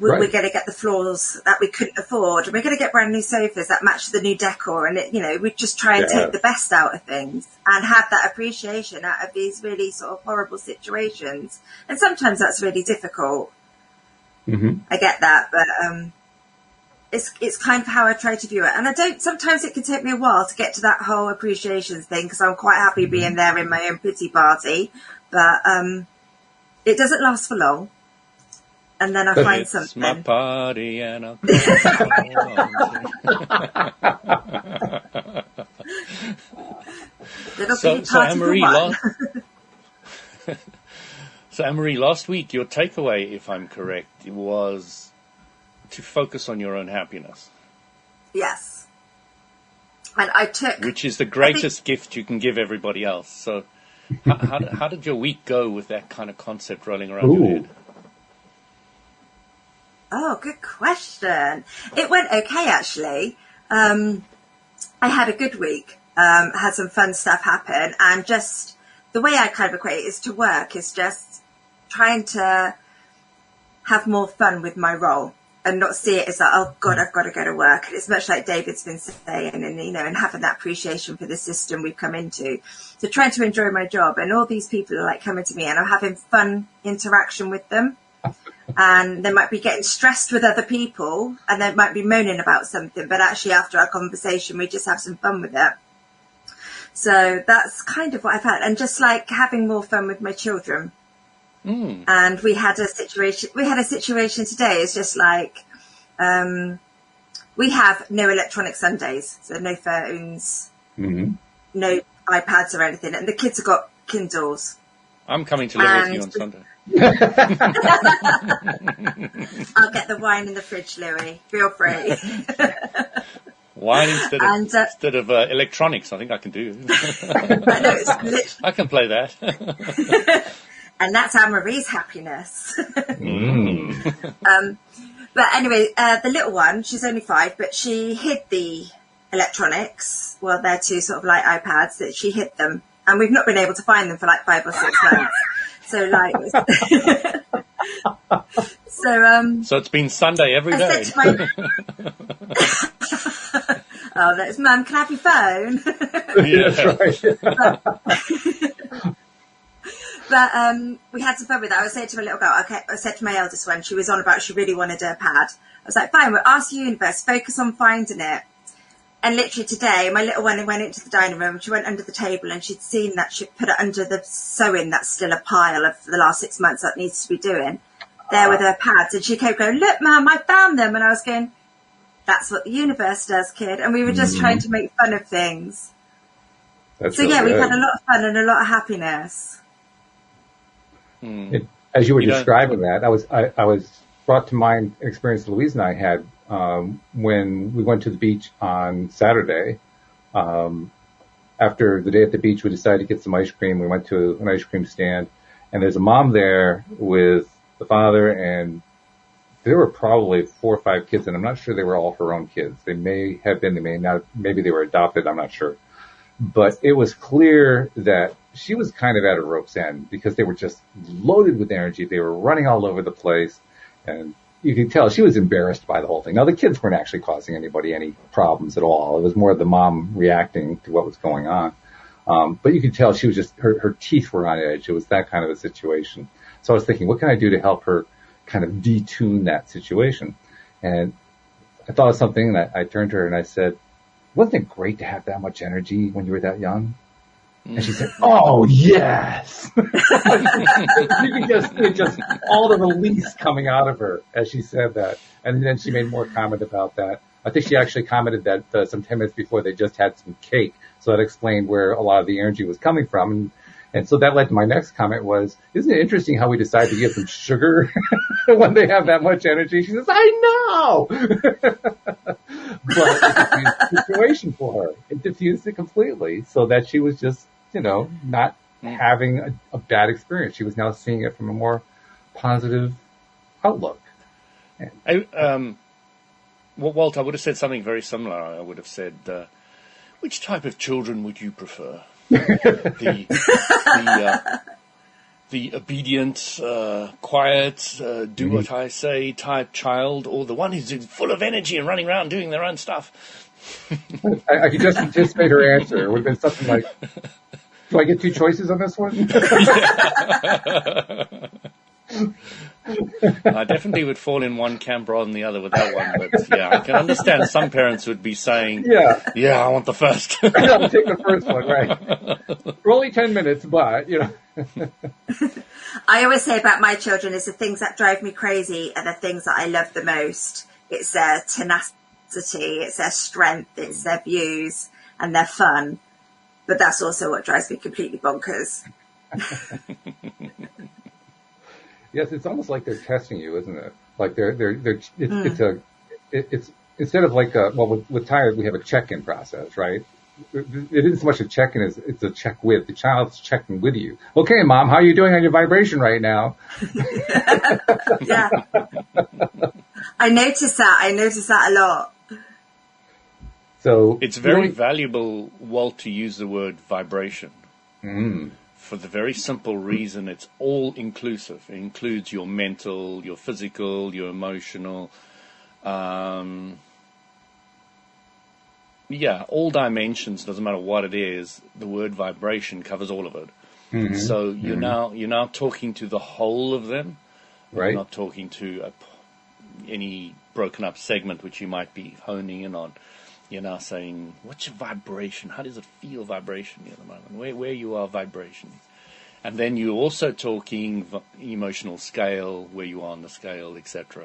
we're going to get the floors that we couldn't afford, and we're going to get brand new sofas that match the new decor, and we just try and take the best out of things and have that appreciation out of these really sort of horrible situations. And sometimes that's really difficult. I get that, but it's kind of how I try to view it. And sometimes it can take me a while to get to that whole appreciation thing, because I'm quite happy being there in my own pity party. But it doesn't last for long. And then I find something. It's my party and I'll So Anne-Marie, last week, your takeaway, if I'm correct, was to focus on your own happiness. Yes. And which is the greatest gift you can give everybody else. So how did your week go with that kind of concept rolling around your head? Oh, good question. It went okay, actually. I had a good week, had some fun stuff happen, and just the way I kind of equate it is to work is just trying to have more fun with my role and not see it as like, oh God, I've got to go to work. And it's much like David's been saying, and having that appreciation for the system we've come into. So trying to enjoy my job, and all these people are like coming to me and I'm having fun interaction with them. And they might be getting stressed with other people and they might be moaning about something, but actually after our conversation, we just have some fun with it. So that's kind of what I've had. And just like having more fun with my children. And we had a situation today. It's just like, we have no electronic Sundays. So no phones, no iPads or anything. And the kids have got Kindles. I'm coming to live with you on Sunday. I'll get the wine in the fridge, Louis. Feel free. Wine instead of electronics, I think I can do. I can play that. And that's Anne-Marie's happiness. But anyway, the little one, she's only 5, but she hid the electronics. Well, they're 2 sort of like iPads, that she hid them. And we've not been able to find them for like 5 or 6 months. So like, so it's been Sunday every day. Oh, that's Mum. Can I have your phone? Yeah, that's right. But we had some fun with that. I was saying to my little girl, okay, I said to my eldest one, she was on about she really wanted a pad. I was like, fine, we'll ask the universe, focus on finding it. And literally today, my little one went into the dining room, she went under the table and she'd seen that she'd put it under the sewing that's still a pile of the last 6 months that needs to be doing. there with her pads, and she kept going, "Look, Mum, I found them," and I was going, "That's what the universe does, kid." And we were just trying to make fun of things. That's so really yeah, good. we had a lot of fun and a lot of happiness. As you were describing that, I was brought to mind an experience Louise and I had when we went to the beach on Saturday. After the day at the beach, we decided to get some ice cream. We went to an ice cream stand, and there's a mom there with the father, and there were probably 4 or 5 kids, and I'm not sure they were all her own kids. They may have been, they may not, maybe they were adopted, I'm not sure. But it was clear that she was kind of at a rope's end because they were just loaded with energy. They were running all over the place, and you could tell she was embarrassed by the whole thing. Now, the kids weren't actually causing anybody any problems at all. It was more the mom reacting to what was going on. But you could tell she was just, her teeth were on edge. It was that kind of a situation. So I was thinking, what can I do to help her kind of detune that situation? And I thought of something, and I turned to her and I said, "Wasn't it great to have that much energy when you were that young?" And she said, "Oh, yes." You could just all the release coming out of her as she said that. And then she made more comment about that. I think she actually commented that some 10 minutes before they just had some cake. So that explained where a lot of the energy was coming from. And so that led to my next comment was, isn't it interesting how we decide to give them sugar when they have that much energy? She says, "I know." But it diffused the situation for her. It diffused it completely so that she was just, not having a bad experience. She was now seeing it from a more positive outlook. Walt, I would have said something very similar. I would have said, which type of children would you prefer? The obedient, quiet, do what I say type child, or the one who's full of energy and running around doing their own stuff? I could just anticipate her answer. It would have been something like, "Do I get 2 choices on this one?" I definitely would fall in one camp rather than the other with that one. But yeah, I can understand some parents would be saying, yeah, I want the first. I'll take the first one, right. For only 10 minutes, but, I always say about my children is the things that drive me crazy are the things that I love the most. It's their tenacity, it's their strength, it's their views and their fun. But that's also what drives me completely bonkers. Yes, it's almost like they're testing you, isn't it? Like it's instead of like with Tyre, we have a check-in process, right? It isn't so much a check-in as it's a check with. The child's checking with you. "Okay, Mom, how are you doing on your vibration right now?" Yeah. I notice that a lot. So it's very valuable, Walt, to use the word vibration. For the very simple reason it's all inclusive. It includes your mental, your physical, your emotional, all dimensions, doesn't matter what it is, the word vibration covers all of it. So you're now talking to the whole of them. Right. You're not talking to any broken up segment which you might be honing in on. You're now saying, what's your vibration? How does it feel vibration at the moment? Where you are vibration? And then you're also talking emotional scale, where you are on the scale, etc.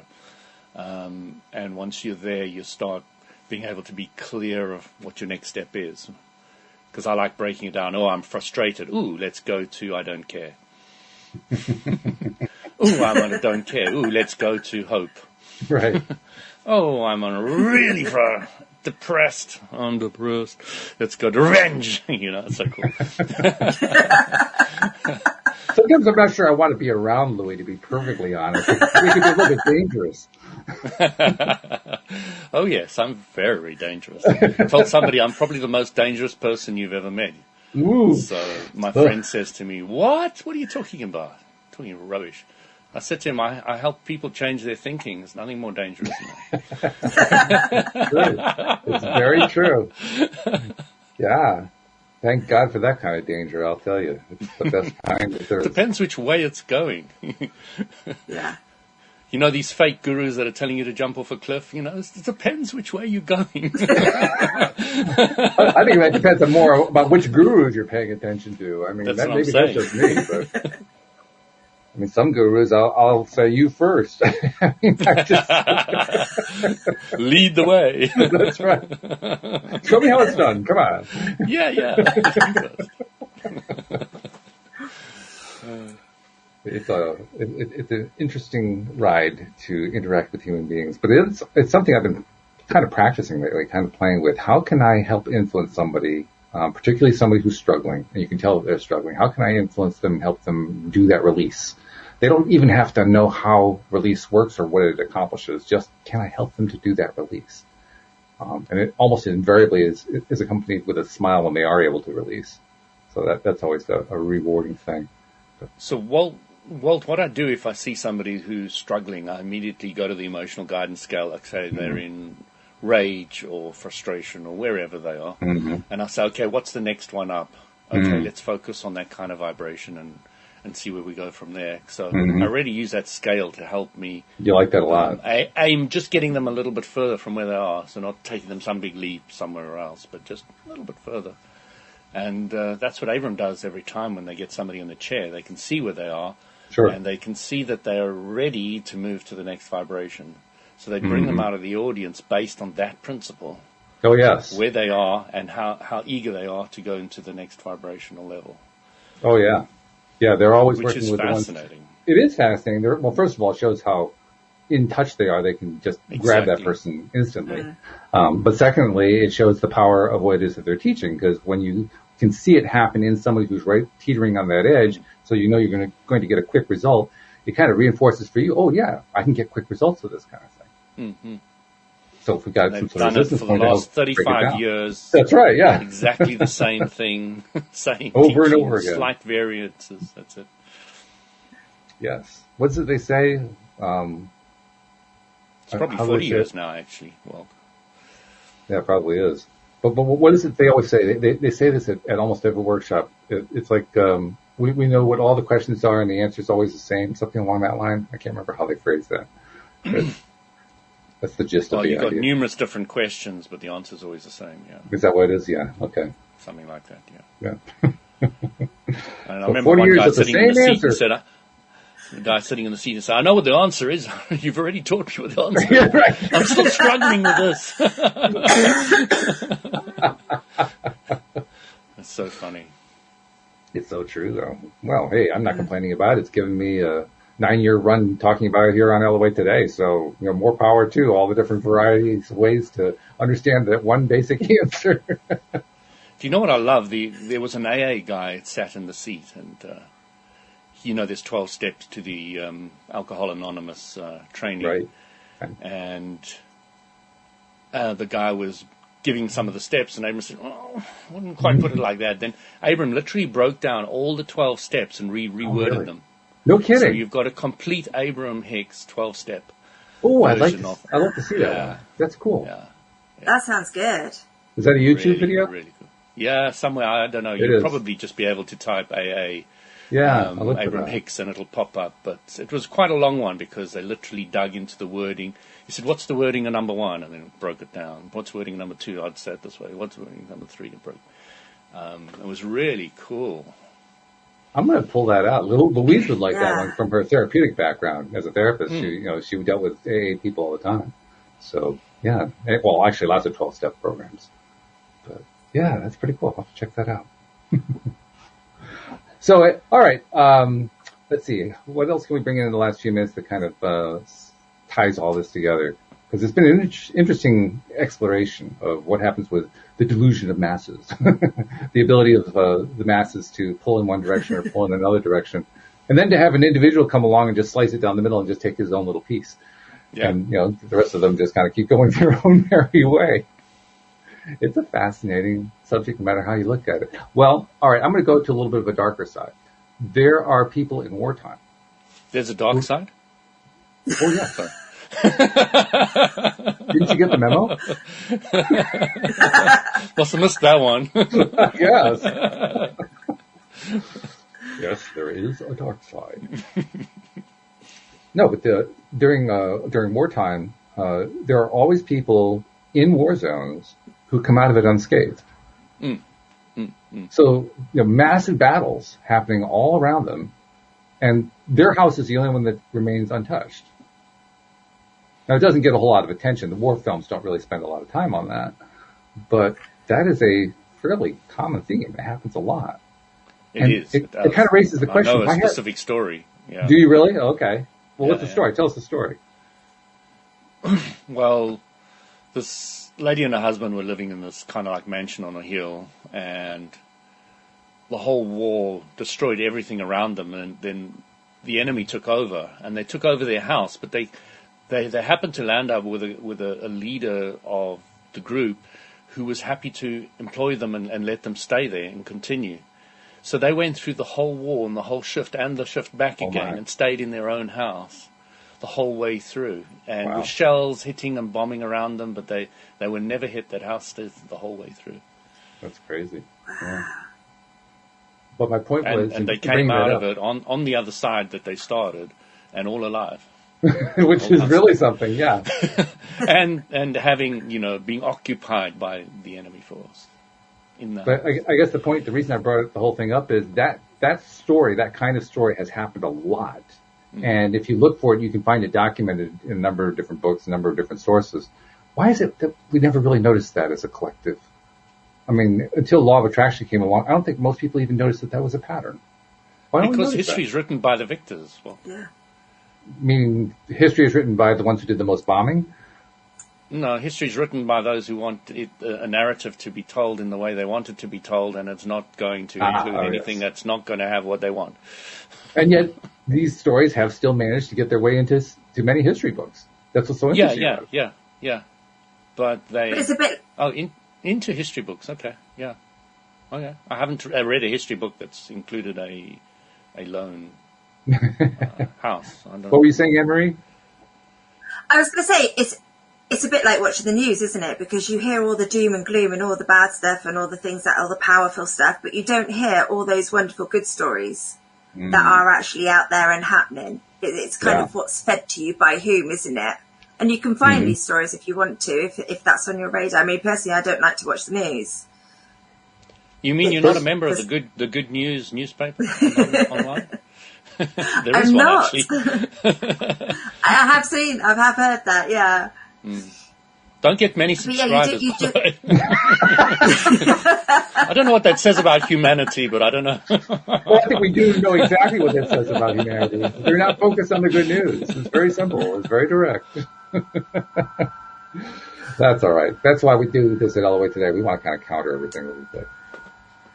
And once you're there, you start being able to be clear of what your next step is. Because I like breaking it down. Oh, I'm frustrated. Ooh, let's go to I don't care. Ooh, I'm on a don't care. Ooh, let's go to hope. Right. Oh, I'm on a really depressed. I'm depressed. Let's go to revenge. It's so cool. Sometimes I'm not sure I want to be around Louis, to be perfectly honest. It could be a little bit dangerous. Oh, yes, I'm very dangerous. I told somebody I'm probably the most dangerous person you've ever met. Ooh. So my friend says to me, "What? What are you talking about?" Talking rubbish. I said to him, I help people change their thinking. There's nothing more dangerous than that. True. It's very true. Yeah. Thank God for that kind of danger, I'll tell you. It's the best kind that there is. Depends which way it's going. Yeah. These fake gurus that are telling you to jump off a cliff, it depends which way you're going. I think that depends on more about which gurus you're paying attention to. I mean, that's that's just me, but I mean, some gurus, I'll say you first. I mean, lead the way. That's right. Show me how it's done. Come on. Yeah. It's an interesting ride to interact with human beings, but it's something I've been kind of practicing lately, kind of playing with. How can I help influence somebody, particularly somebody who's struggling, and you can tell that they're struggling? How can I influence them and help them do that release? They don't even have to know how release works or what it accomplishes. Just, can I help them to do that release? And it almost invariably is accompanied with a smile when they are able to release. So that's always a rewarding thing. So Walt, what I do if I see somebody who's struggling, I immediately go to the emotional guidance scale. Like say they're in rage or frustration or wherever they are, and I say, okay, what's the next one up? Okay, let's focus on that kind of vibration and see where we go from there. So I already use that scale to help me. You like that a lot. Aim just getting them a little bit further from where they are, so not taking them some big leap somewhere else, but just a little bit further. And that's what Abram does every time when they get somebody in the chair. They can see where they are, and they can see that they are ready to move to the next vibration. So they bring them out of the audience based on that principle. Oh, yes. Where they are and how eager they are to go into the next vibrational level. Oh, yeah. Yeah, they're always Which working is with fascinating. the ones. It is fascinating. Well, first of all, it shows how in touch they are. They can just grab that person instantly. But secondly, it shows the power of what it is that they're teaching, because when you can see it happen in somebody who's right teetering on that edge, so you know you're going to get a quick result, it kind of reinforces for you, oh, yeah, I can get quick results with this kind of thing. So if we've got some sort of resistance point, for the last 35 years. That's right, yeah. Exactly the same thing, same over and teaching, over again. Slight variances, that's it. Yes. What's it they say? It's probably 40 years now, actually. Well, yeah, it probably is. But what is it they always say? They say this at almost every workshop. It's like we know what all the questions are and the answer is always the same, something along that line. I can't remember how they phrase that. That's the gist of the idea. Well, you've got numerous different questions, but the answer is always the same, yeah. Is that what it is? Yeah, okay. Something like that, yeah. Yeah. And I remember one guy sitting in the seat and said, the guy sitting in the seat and said, I know what the answer is. You've already taught me what the answer is. Yeah, right. I'm still struggling with this. That's so funny. It's so true, though. Well, hey, I'm not complaining about it. It's given me a 9-year run talking about it here on LOA Today. So, more power to all the different varieties, ways to understand that one basic answer. Do you know what I love? There was an AA guy sat in the seat, and there's 12 steps to the Alcohol Anonymous training. Right. And the guy was giving some of the steps, and Abram said, I wouldn't quite put it like that. Then Abram literally broke down all the 12 steps and reworded them. No kidding. So you've got a complete Abram Hicks 12-step. Oh, I'd like to see that. Yeah. That's cool. Yeah. That sounds good. Is that a YouTube video? Really cool. Yeah, somewhere, I don't know. You'll probably just be able to type AA. Yeah, Abram Hicks, and it'll pop up. But it was quite a long one because they literally dug into the wording. He said, what's the wording of number 1? And then broke it down. What's wording of number 2? I'd say it this way. What's wording of number 3? It broke. It was really cool. I'm going to pull that out. Louise would like that one from her therapeutic background as a therapist. She dealt with AA people all the time. So, yeah. Well, actually, lots of 12-step programs. But, yeah, that's pretty cool. I'll have to check that out. So, all right. Let's see. What else can we bring in the last few minutes that kind of ties all this together? Because it's been an interesting exploration of what happens with the delusion of masses, the ability of the masses to pull in one direction or pull in another direction, and then to have an individual come along and just slice it down the middle and just take his own little piece. Yeah. And, the rest of them just kind of keep going their own merry way. It's a fascinating subject no matter how you look at it. Well, all right, I'm going to go to a little bit of a darker side. There are people in wartime. There's a dark side? Oh, yeah, sorry. Didn't you get the memo? Must have missed that one. Yes. Yes, there is a dark side. No, but during wartime, there are always people in war zones who come out of it unscathed. So, massive battles happening all around them, And their house is the only one that remains untouched. Now, it doesn't get a whole lot of attention. The war films don't really spend a lot of time on that. But that is a fairly common theme. It happens a lot. It kind of raises the question. I know a specific story. Yeah. Do you really? Okay. Well, what's the story? Tell us the story. Well, this lady and her husband were living in this kind of like mansion on a hill, and the whole war destroyed everything around them, and then the enemy took over, and they took over their house, but they happened to land up with a leader of the group who was happy to employ them and let them stay there and continue. So they went through the whole war and the whole shift and the shift back again and stayed in their own house the whole way through. And with shells hitting and bombing around them, but they were never hit. That house stayed the whole way through. That's crazy. Yeah. But my point was... And they came out of it on the other side that they started and all alive. Which is really something, yeah. and having, being occupied by the enemy force. But I guess the reason I brought the whole thing up is that story, that kind of story has happened a lot. Mm-hmm. And if you look for it, you can find it documented in a number of different books, a number of different sources. Why is it that we never really noticed that as a collective? I mean, until Law of Attraction came along, I don't think most people even noticed that was a pattern. Why don't because history is written by the victors. Well, yeah. Meaning history is written by the ones who did the most bombing? No, history is written by those who want a narrative to be told in the way they want it to be told, and it's not going to include anything that's not going to have what they want. And yet, these stories have still managed to get their way into many history books. That's what's so interesting. Yeah. But it's a bit... into history books, okay, yeah. Okay. I haven't read a history book that's included a lone house. What were you saying, Anne-Marie? I was going to say, it's a bit like watching the news, isn't it? Because you hear all the doom and gloom and all the bad stuff and all the things all the powerful stuff, but you don't hear all those wonderful good stories that are actually out there and happening. It's kind of what's fed to you by whom, isn't it? And you can find these stories if you want to, if that's on your radar. I mean, personally, I don't like to watch the news. You mean you're not a member of the Good News newspaper online? There is I'm one, not. actually. I have heard that, yeah. Don't get many subscribers. I don't know what that says about humanity, but I don't know. Well, I think we do know exactly what that says about humanity. They're not focused on the good news. It's very simple. It's very direct. That's all right. That's why we do this at LOA Today. We want to kind of counter everything a little bit.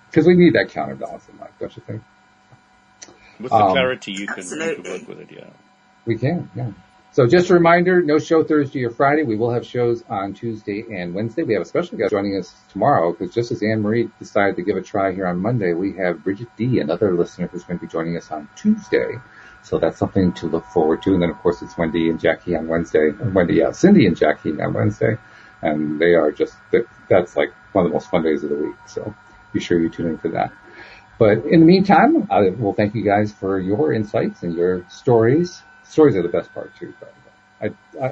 Because we need that counterbalance in life, don't you think? With the clarity, you can work with it, yeah. We can, yeah. So just a reminder, no show Thursday or Friday. We will have shows on Tuesday and Wednesday. We have a special guest joining us tomorrow because just as Anne-Marie decided to give a try here on Monday, we have Bridget D., another listener who's going to be joining us on Tuesday. So that's something to look forward to. And then, of course, it's Wendy and Jackie on Wednesday. Cindy and Jackie on Wednesday. And they are that's like one of the most fun days of the week. So be sure you tune in for that. But in the meantime, I will thank you guys for your insights and your stories. Stories are the best part too, probably.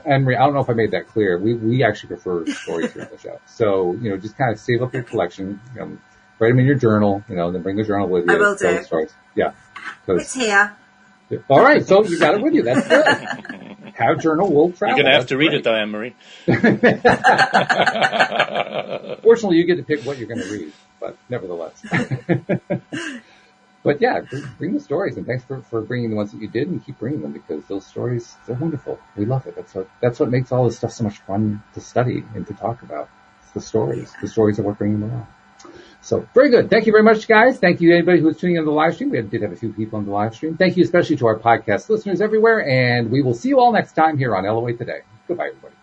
Anne-Marie, I don't know if I made that clear. We actually prefer stories here on the show. So, just kind of save up your collection, write them in your journal, then bring the journal with you. I will do. Stories. Yeah. It's here. All right. So you got it with you. That's good. Have journal, will travel. You're going to have to read it though, Anne-Marie. Fortunately, you get to pick what you're going to read, but nevertheless. But yeah, bring the stories, and thanks for bringing the ones that you did, and keep bringing them because those stories, they're wonderful. We love it. That's what makes all this stuff so much fun to study and to talk about. It's the stories. The stories are what bring them along. So very good. Thank you very much, guys. Thank you to anybody who was tuning in the live stream. We did have a few people on the live stream. Thank you especially to our podcast listeners everywhere, and we will see you all next time here on LOA Today. Goodbye, everybody.